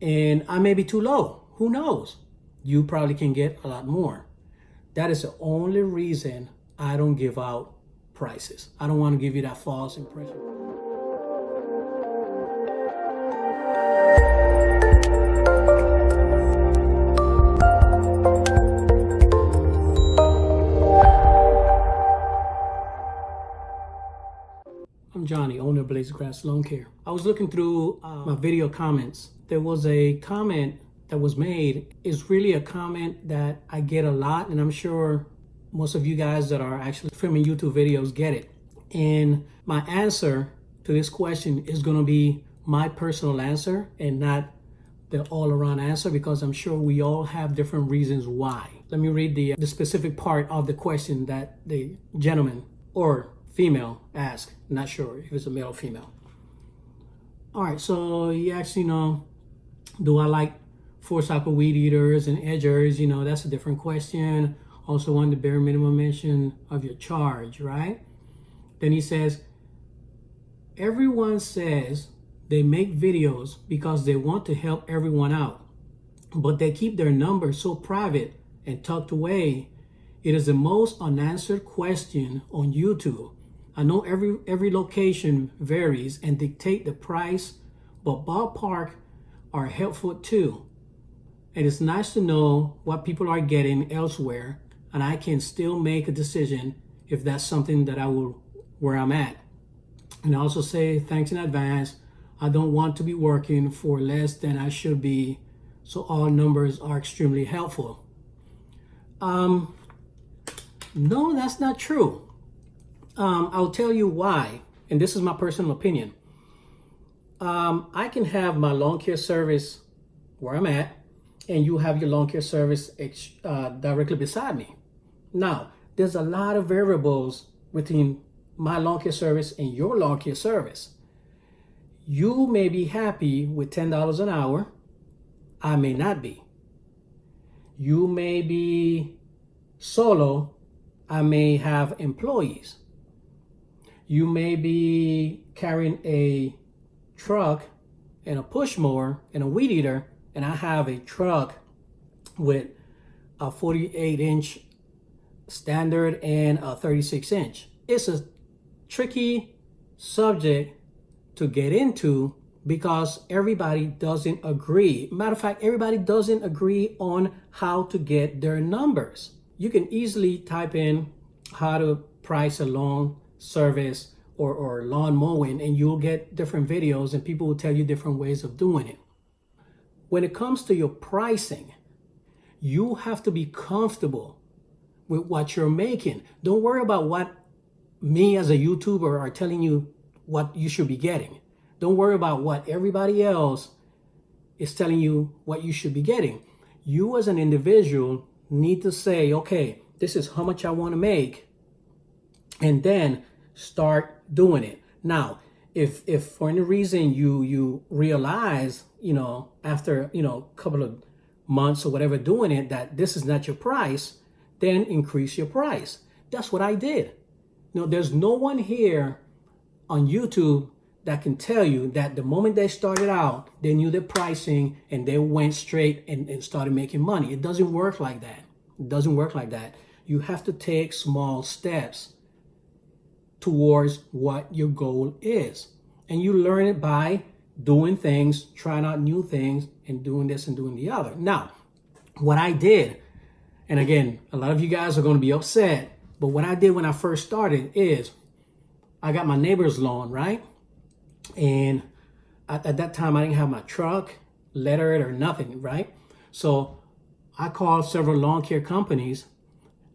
and I may be too low. Who knows? You probably can get a lot more. That is the only reason I don't give out prices. I don't want to give you that false impression. I'm Johnny, owner of Blaze Grass Lawn Care. I was looking through my video comments. There was a comment that was made. It's really a comment that I get a lot, and I'm sure most of you guys that are actually filming YouTube videos get it. And my answer to this question is going to be my personal answer and not the all-around answer, because I'm sure we all have different reasons why. Let me read the specific part of the question that the gentleman or female asked. Not sure if it's a male or female. All right, so he asked, do I like four-cycle weed eaters and edgers? That's a different question. Also want the bare minimum mention of your charge, right? Then he says, everyone says they make videos because they want to help everyone out, but they keep their numbers so private and tucked away. It is the most unanswered question on YouTube. I know every location varies and dictate the price, but ballpark are helpful too. And it's nice to know what people are getting elsewhere, and I can still make a decision if that's something that where I'm at. And I also say thanks in advance. I don't want to be working for less than I should be, so all numbers are extremely helpful. No, that's not true. I'll tell you why, and this is my personal opinion. I can have my lawn care service where I'm at, and you have your lawn care service directly beside me. Now, there's a lot of variables within my lawn care service and your lawn care service. You may be happy with $10 an hour. I may not be. You may be solo. I may have employees. You may be carrying a truck and a push mower and a weed eater, and I have a truck with a 48-inch standard and a 36-inch. It's a tricky subject to get into because everybody doesn't agree. Matter of fact, everybody doesn't agree on how to get their numbers. You can easily type in how to price a lawn service or lawn mowing, and you'll get different videos, and people will tell you different ways of doing it. When it comes to your pricing, you have to be comfortable with what you're making. Don't worry about what me as a YouTuber are telling you what you should be getting. Don't worry about what everybody else is telling you what you should be getting. You as an individual need to say, okay, this is how much I want to make, and then start doing it. Now, if for any reason you realize, after, a couple of months or whatever doing it, that this is not your price, then increase your price. That's what I did. There's no one here on YouTube that can tell you that the moment they started out, they knew their pricing and they went straight and started making money. It doesn't work like that. It doesn't work like that. You have to take small steps towards what your goal is. And you learn it by doing things, trying out new things, and doing this and doing the other. Now, what I did, and again, a lot of you guys are going to be upset, but what I did when I first started is I got my neighbor's lawn, right? And at that time, I didn't have my truck lettered or nothing, right? So I called several lawn care companies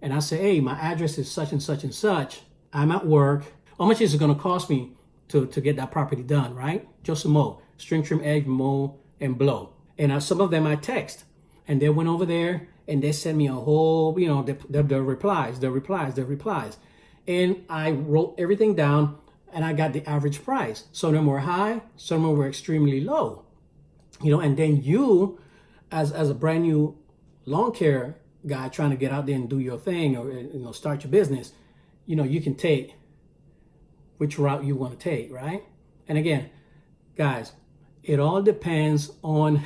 and I said, hey, my address is such and such and such. I'm at work. How much is it going to cost me to get that property done, right? Just a mow, string trim, edge, mow, and blow. And some of them I text, and they went over there and they sent me a whole, the replies. And I wrote everything down and I got the average price. Some of them were high, some of them were extremely low. And then you, as a brand new lawn care guy trying to get out there and do your thing or start your business, you can take which route you want to take, right? And again, guys, it all depends on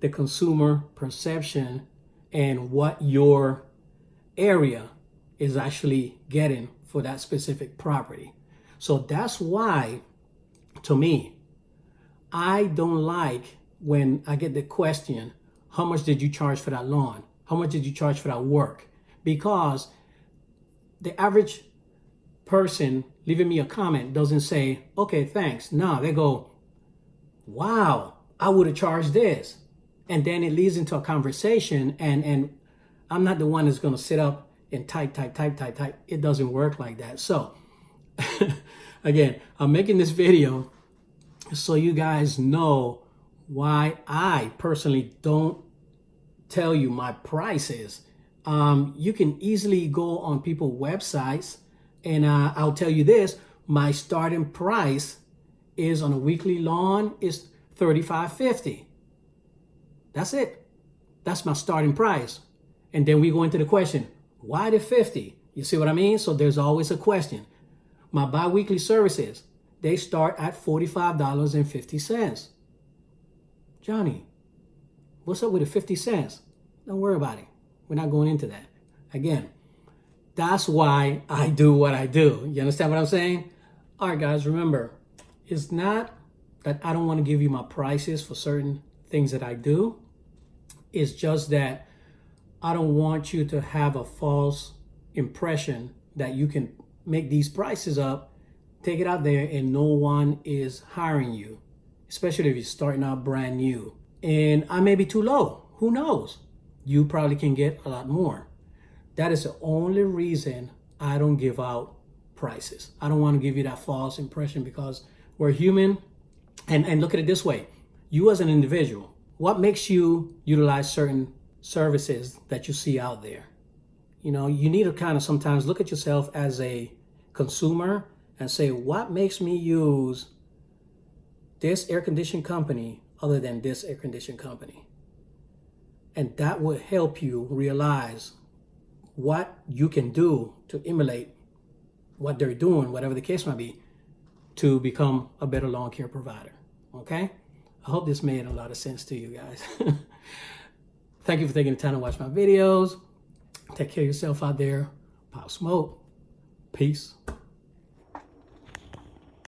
the consumer perception and what your area is actually getting for that specific property. So that's why, to me, I don't like when I get the question, how much did you charge for that lawn? How much did you charge for that work? Because the average person leaving me a comment doesn't say, okay, thanks. No, they go, wow, I would have charged this. And then it leads into a conversation, and I'm not the one that's going to sit up and type. It doesn't work like that. So again, I'm making this video so you guys know why I personally don't tell you my prices. You can easily go on people's websites, and I'll tell you this, my starting price is on a weekly lawn is $35.50. That's it. That's my starting price. And then we go into the question, why the 50? You see what I mean? So there's always a question. My bi-weekly services, they start at $45.50. Johnny, what's up with the 50 cents? Don't worry about it. We're not going into that. Again, that's why I do what I do. You understand what I'm saying? All right, guys, remember, it's not that I don't want to give you my prices for certain things that I do. It's just that I don't want you to have a false impression that you can make these prices up, take it out there, and no one is hiring you, especially if you're starting out brand new. And I may be too low. Who knows? You probably can get a lot more. That is the only reason I don't give out prices. I don't want to give you that false impression because we're human. And look at it this way. You as an individual, what makes you utilize certain services that you see out there? You know, you need to kind of sometimes look at yourself as a consumer and say, what makes me use this air conditioning company other than this air conditioning company? And that will help you realize what you can do to emulate what they're doing, whatever the case might be, to become a better lawn care provider. Okay? I hope this made a lot of sense to you guys. Thank you for taking the time to watch my videos. Take care of yourself out there. Pop smoke. Peace.